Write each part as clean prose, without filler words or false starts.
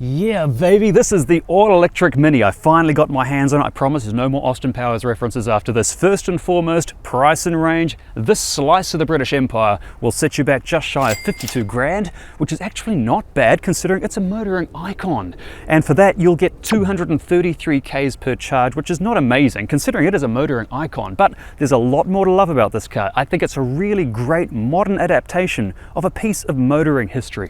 Yeah, baby, this is the all-electric Mini. I finally got my hands on it. I promise there's no more Austin Powers references after this. First and foremost, price and range. This slice of the British Empire will set you back just shy of 52 grand, which is actually not bad considering it's a motoring icon. And for that, you'll get 233 Ks per charge, which is not amazing considering it is a motoring icon. But there's a lot more to love about this car. I think it's a really great modern adaptation of a piece of motoring history.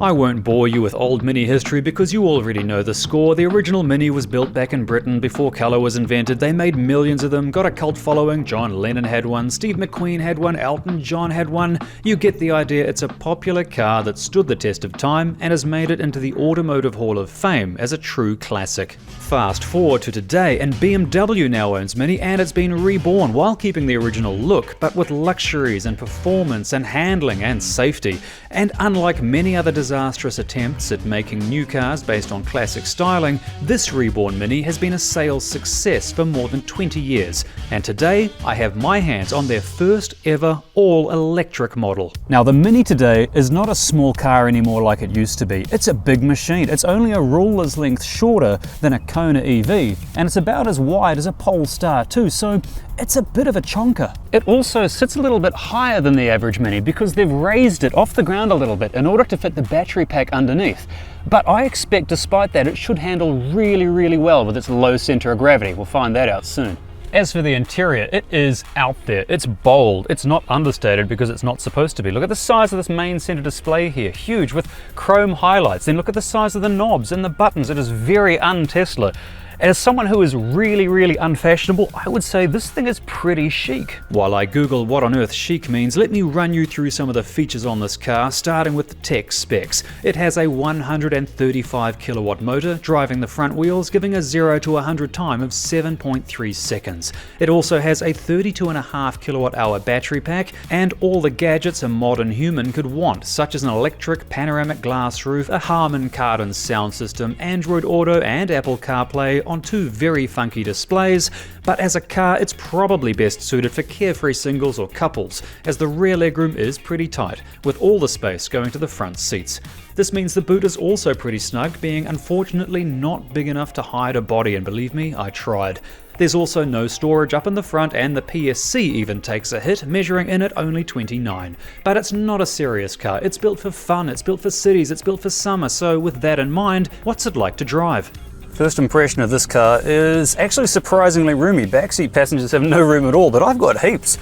I won't bore you with old Mini history because you already know the score. The original Mini was built back in Britain before colour was invented. They made millions of them, got a cult following. John Lennon had one, Steve McQueen had one, Elton John had one. You get the idea. It's a popular car that stood the test of time and has made it into the Automotive Hall of Fame as a true classic. Fast forward to today and BMW now owns Mini and it's been reborn while keeping the original look, but with luxuries and performance and handling and safety. And unlike many other disastrous attempts at making new cars based on classic styling, this reborn Mini has been a sales success for more than 20 years. And today, I have my hands on their first ever all-electric model. Now, the Mini today is not a small car anymore like it used to be. It's a big machine. It's only a ruler's length shorter than a Kona EV, and it's about as wide as a Polestar too, so it's a bit of a chonker. It also sits a little bit higher than the average Mini because they've raised it off the ground a little bit in order to fit the battery pack underneath. But I expect despite that it should handle really well with its low center of gravity. We'll find that out soon. As for the interior, it is out there. It's bold. It's not understated because it's not supposed to be. Look at the size of this main center display here, huge with chrome highlights. Then look at the size of the knobs and the buttons. It is very un-Tesla. As someone who is really unfashionable, I would say this thing is pretty chic. While I Google what on earth chic means, let me run you through some of the features on this car, starting with the tech specs. It has a 135 kilowatt motor driving the front wheels, giving a 0 to 100 time of 7.3 seconds. It also has a 32.5 kilowatt hour battery pack and all the gadgets a modern human could want, such as an electric panoramic glass roof, a Harman Kardon sound system, Android Auto and Apple CarPlay on two very funky displays, but as a car it's probably best suited for carefree singles or couples, as the rear legroom is pretty tight, with all the space going to the front seats. This means the boot is also pretty snug, being unfortunately not big enough to hide a body, and believe me, I tried. There's also no storage up in the front, and the PSC even takes a hit, measuring in at only 29. But it's not a serious car. It's built for fun, it's built for cities, it's built for summer, so with that in mind, what's it like to drive? First impression of this car is actually surprisingly roomy. Backseat passengers have no room at all, but I've got heaps.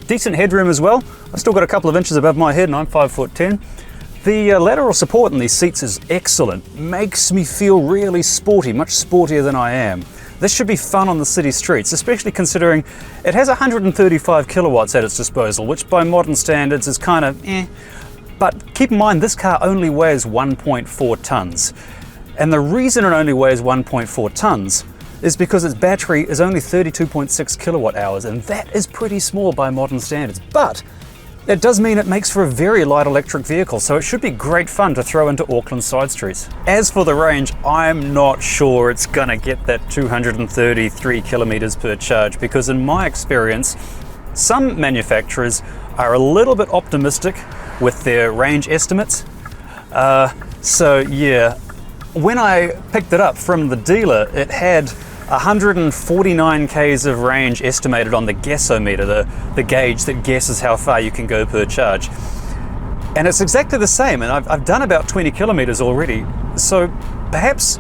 Decent headroom as well. I've still got a couple of inches above my head and I'm 5'10". The lateral support in these seats is excellent. Makes me feel really sporty, much sportier than I am. This should be fun on the city streets, especially considering it has 135 kilowatts at its disposal, which by modern standards is kind of eh. But keep in mind, this car only weighs 1.4 tons. And the reason it only weighs 1.4 tons is because its battery is only 32.6 kilowatt hours, and that is pretty small by modern standards. But it does mean it makes for a very light electric vehicle, so it should be great fun to throw into Auckland side streets. As for the range, I'm not sure it's gonna get that 233 kilometers per charge, because in my experience, some manufacturers are a little bit optimistic with their range estimates. So yeah. When I picked it up from the dealer, it had 149 Ks of range estimated on the gasometer, the gauge that guesses how far you can go per charge. And it's exactly the same, and I've done about 20 kilometers already, so perhaps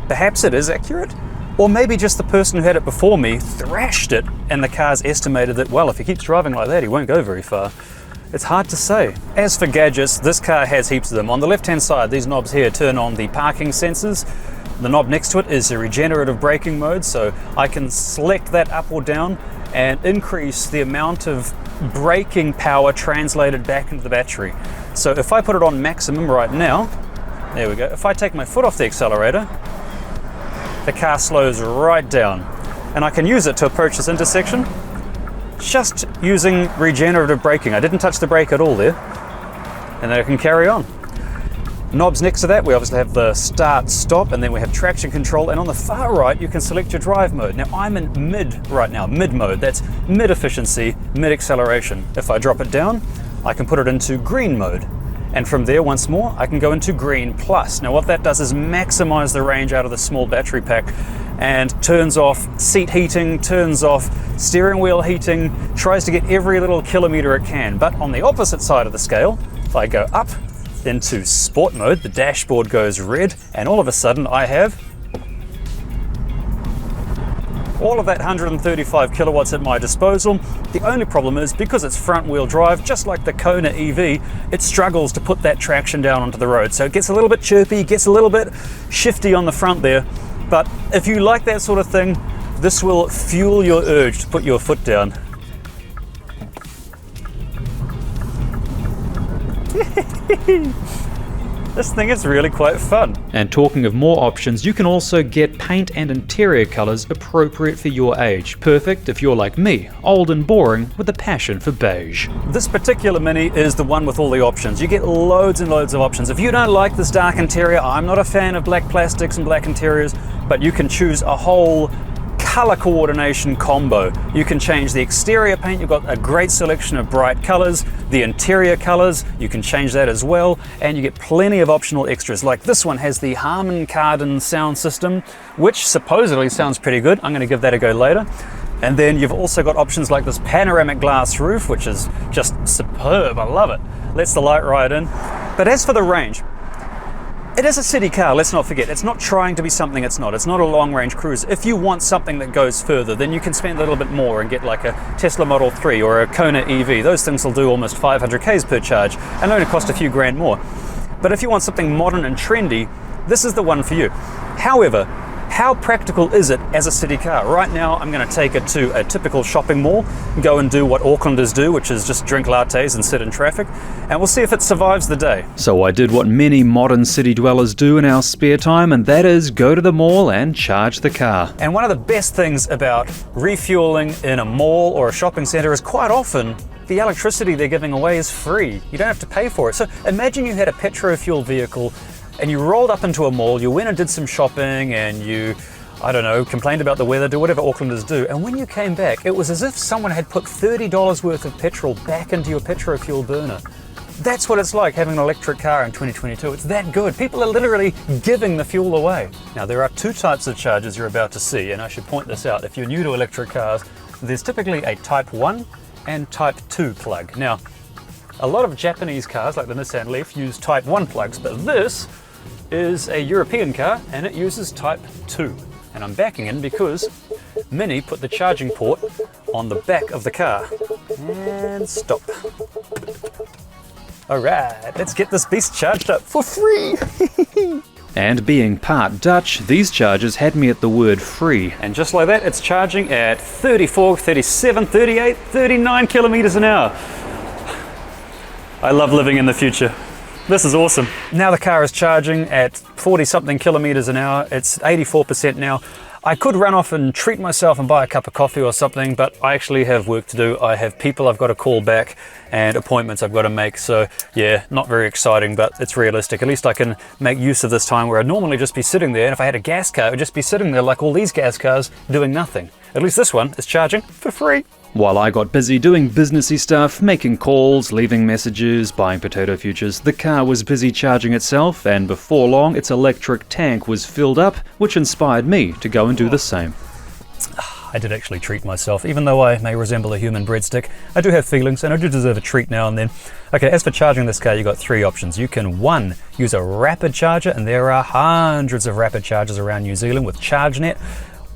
it is accurate? Or maybe just the person who had it before me thrashed it, and the car's estimated that, well, if he keeps driving like that, he won't go very far. It's hard to say. As for gadgets, this car has heaps of them. On the left-hand side, these knobs here turn on the parking sensors. The knob next to it is a regenerative braking mode, so I can select that up or down and increase the amount of braking power translated back into the battery. So if I put it on maximum right now, there we go. If I take my foot off the accelerator, the car slows right down. And I can use it to approach this intersection just using regenerative braking. I didn't touch the brake at all there, and then I can carry on. Knobs next to that, we obviously have the start, stop, and then we have traction control, and on the far right you can select your drive mode. Now I'm in mid right now, mid mode. That's mid efficiency, mid acceleration. If I drop it down, I can put it into green mode, And from there, once more, I can go into Green Plus. Now what that does is maximize the range out of the small battery pack and turns off seat heating, turns off steering wheel heating, tries to get every little kilometer it can. But on the opposite side of the scale, if I go up into sport mode, the dashboard goes red, and all of a sudden I have all of that 135 kilowatts at my disposal. The only problem is, because it's front wheel drive, just like the Kona EV, it struggles to put that traction down onto the road. So it gets a little bit chirpy, gets a little bit shifty on the front there. But if you like that sort of thing, this will fuel your urge to put your foot down. This thing is really quite fun. And talking of more options, you can also get paint and interior colors appropriate for your age. Perfect if you're like me, old and boring with a passion for beige. This particular Mini is the one with all the options. You get loads and loads of options. If you don't like this dark interior, I'm not a fan of black plastics and black interiors, but you can choose a whole color coordination combo. You can change the exterior paint. You've got a great selection of bright colors. The interior colors, you can change that as well, and you get plenty of optional extras. Like this one has the Harman Kardon sound system, which supposedly sounds pretty good. I'm going to give that a go later. And then you've also got options like this panoramic glass roof, which is just superb. I love it. Lets the light right in. But as for the range, it is a city car, let's not forget. It's not trying to be something it's not. It's not a long-range cruiser. If you want something that goes further, then you can spend a little bit more and get like a Tesla Model 3 or a Kona EV. Those things will do almost 500 Ks per charge and only cost a few grand more. But if you want something modern and trendy, this is the one for you. However, how practical is it as a city car? Right now, I'm going to take it to a typical shopping mall, go and do what Aucklanders do, which is just drink lattes and sit in traffic, and we'll see if it survives the day. So I did what many modern city dwellers do in our spare time, and that is go to the mall and charge the car. And one of the best things about refueling in a mall or a shopping center is quite often the electricity they're giving away is free. You don't have to pay for it. So imagine you had a petrol-fueled vehicle and you rolled up into a mall, you went and did some shopping, and you, I don't know, complained about the weather, do whatever Aucklanders do, and when you came back, it was as if someone had put $30 worth of petrol back into your petrol fuel burner. That's what it's like having an electric car in 2022. It's that good. People are literally giving the fuel away. Now, there are two types of chargers you're about to see, and I should point this out. If you're new to electric cars, there's typically a Type 1 and Type 2 plug. Now, a lot of Japanese cars, like the Nissan Leaf, use Type 1 plugs, but this is a European car and it uses Type 2. And I'm backing in because Mini put the charging port on the back of the car. And stop. Alright, let's get this beast charged up for free! And being part Dutch, these chargers had me at the word free. And just like that, it's charging at 34, 37, 38, 39 kilometers an hour. I love living in the future. This is awesome. Now the car is charging at 40 something kilometers an hour. It's 84% now. I could run off and treat myself and buy a cup of coffee or something, but I actually have work to do. I have people I've got to call back and appointments I've got to make. So yeah, not very exciting, but it's realistic. At least I can make use of this time where I'd normally just be sitting there. And if I had a gas car, it would just be sitting there like all these gas cars doing nothing. At least this one is charging for free. While I got busy doing businessy stuff, making calls, leaving messages, buying potato futures, the car was busy charging itself, and before long its electric tank was filled up, which inspired me to go and do the same. I did actually treat myself. Even though I may resemble a human breadstick, I do have feelings and I do deserve a treat now and then. Okay, as for charging this car, you've got three options. You can, one, use a rapid charger, and there are hundreds of rapid chargers around New Zealand with ChargeNet.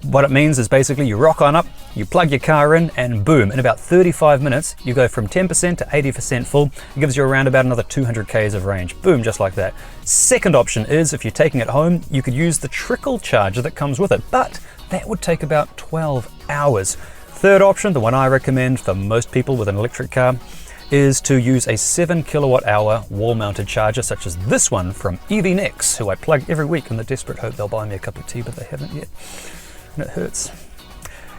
What it means is basically you rock on up, you plug your car in, and boom, in about 35 minutes, you go from 10% to 80% full. It gives you around about another 200 Ks of range. Boom, just like that. Second option is, if you're taking it home, you could use the trickle charger that comes with it, but that would take about 12 hours. Third option, the one I recommend for most people with an electric car, is to use a 7 kilowatt hour wall-mounted charger, such as this one from EVNex, who I plug every week in the desperate hope they'll buy me a cup of tea, but they haven't yet. And it hurts.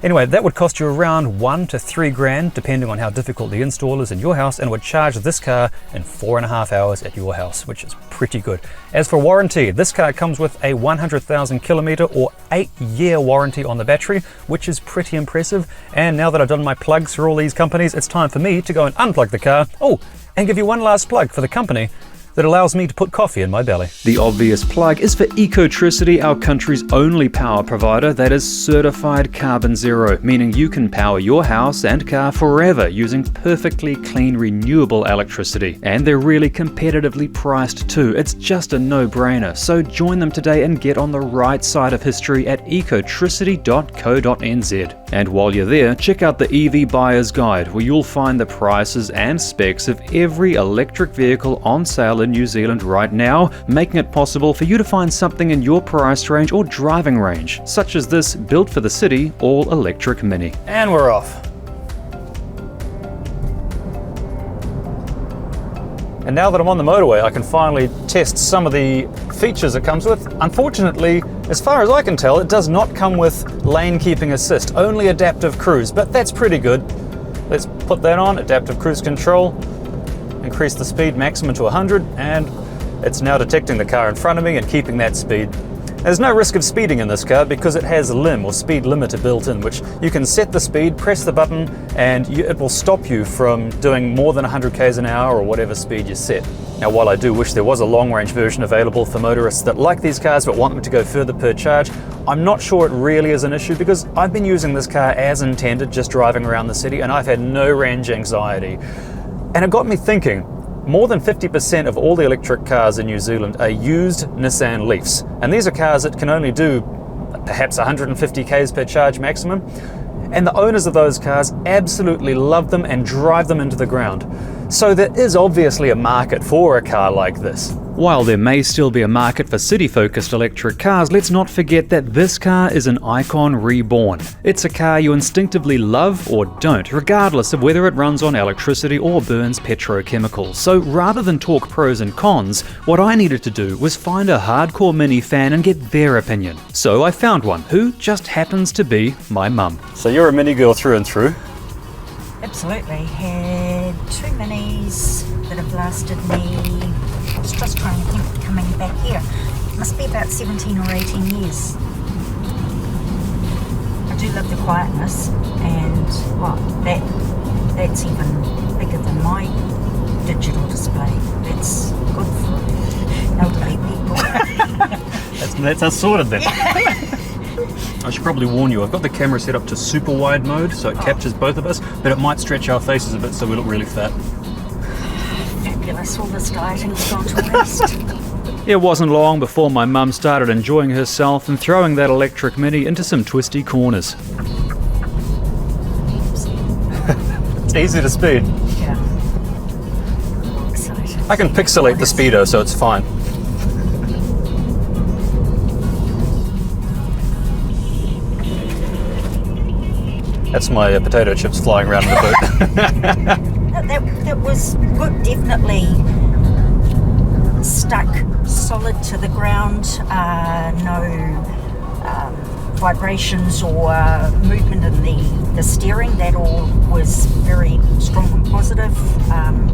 Anyway, that would cost you around 1 to 3 grand, depending on how difficult the install is in your house, and would charge this car in 4.5 hours at your house, which is pretty good. As for warranty, this car comes with a 100,000 kilometer or 8-year warranty on the battery, which is pretty impressive. And now that I've done my plugs for all these companies, it's time for me to go and unplug the car. Oh, and give you one last plug for the company. that allows me to put coffee in my belly. The obvious plug is for Ecotricity, our country's only power provider that is certified carbon zero, meaning you can power your house and car forever using perfectly clean renewable electricity. And they're really competitively priced too. It's just a no-brainer. So join them today and get on the right side of history at ecotricity.co.nz. And while you're there, check out the EV Buyer's Guide, where you'll find the prices and specs of every electric vehicle on sale in New Zealand right now, making it possible for you to find something in your price range or driving range, such as this built for the city all-electric Mini. And we're off. And now that I'm on the motorway, I can finally test some of the features it comes with. Unfortunately, as far as I can tell, it does not come with lane keeping assist, only adaptive cruise, but that's pretty good. Let's put that on, adaptive cruise control, increase the speed maximum to 100, and it's now detecting the car in front of me and keeping that speed. There's no risk of speeding in this car because it has a lim or speed limiter built in, which you can set the speed, press the button, and it will stop you from doing more than 100 k's an hour or whatever speed you set. Now, while I do wish there was a long-range version available for motorists that like these cars but want them to go further per charge, I'm not sure it really is an issue because I've been using this car as intended, just driving around the city, and I've had no range anxiety. And it got me thinking, more than 50% of all the electric cars in New Zealand are used Nissan Leafs. And these are cars that can only do perhaps 150 k's per charge maximum. And the owners of those cars absolutely love them and drive them into the ground. So there is obviously a market for a car like this. While there may still be a market for city-focused electric cars, let's not forget that this car is an icon reborn. It's a car you instinctively love or don't, regardless of whether it runs on electricity or burns petrochemicals. So rather than talk pros and cons, what I needed to do was find a hardcore Mini fan and get their opinion. So I found one, who just happens to be my mum. So you're a Mini girl through and through? Absolutely. Had 2 Minis that have lasted me, I was just trying to think coming back here, must be about 17 or 18 years. I do love the quietness, and well, that's even bigger than my digital display. That's good for elderly people. that's us sorted then. I should probably warn you, I've got the camera set up to super wide mode, so it captures both of us, but it might stretch our faces a bit so we look really fat. Fabulous, all this dieting's gone to waste. It wasn't long before my mum started enjoying herself and throwing that electric Mini into some twisty corners. It's easy to speed. Yeah. Excited. I can pixelate the speedo, so it's fine. That's my potato chips flying around in the boot. that was good, definitely stuck solid to the ground, no vibrations or movement in the steering. That all was very strong and positive, and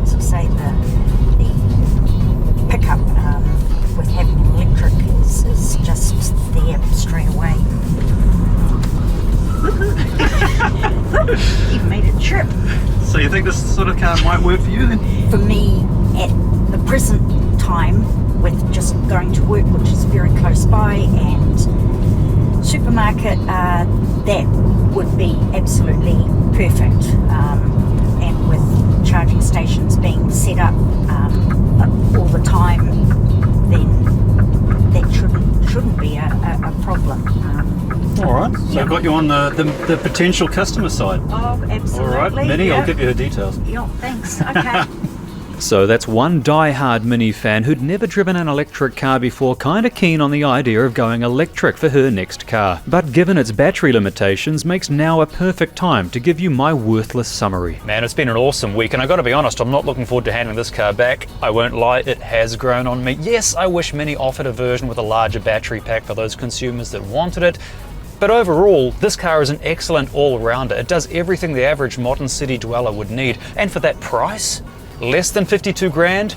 as I say, the pickup with having an electric is just there straight away. You've made it chirp. So you think this sort of car might work for you then? For me, at the present time, with just going to work, which is very close by, and supermarket, that would be absolutely perfect. And with charging stations being set up all the time, then that shouldn't be a problem. All right, so I've got you on the potential customer side. Oh, absolutely. All right, Minnie, yeah. I'll give you her details. Yeah, thanks. Okay. So that's one die-hard Mini fan who'd never driven an electric car before, kind of keen on the idea of going electric for her next car. But given its battery limitations, makes now a perfect time to give you my worthless summary. Man, it's been an awesome week, and I gotta be honest, I'm not looking forward to handing this car back. I won't lie, it has grown on me. Yes, I wish Mini offered a version with a larger battery pack for those consumers that wanted it. But overall, this car is an excellent all-rounder. It does everything the average modern city dweller would need. And for that price, less than 52 grand,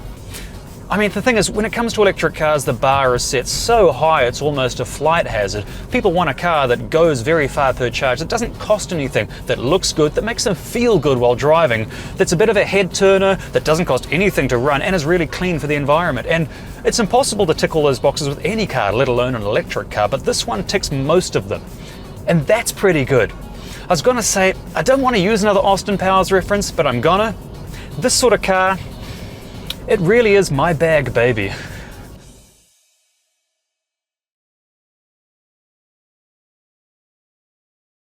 I mean, the thing is, when it comes to electric cars, the bar is set so high it's almost a flight hazard. People want a car that goes very far per charge, that doesn't cost anything, that looks good, that makes them feel good while driving, that's a bit of a head turner, that doesn't cost anything to run and is really clean for the environment. And it's impossible to tick all those boxes with any car, let alone an electric car, but this one ticks most of them. And that's pretty good. I was gonna say, I don't want to use another Austin Powers reference, but I'm gonna. This sort of car, it really is my bag, baby.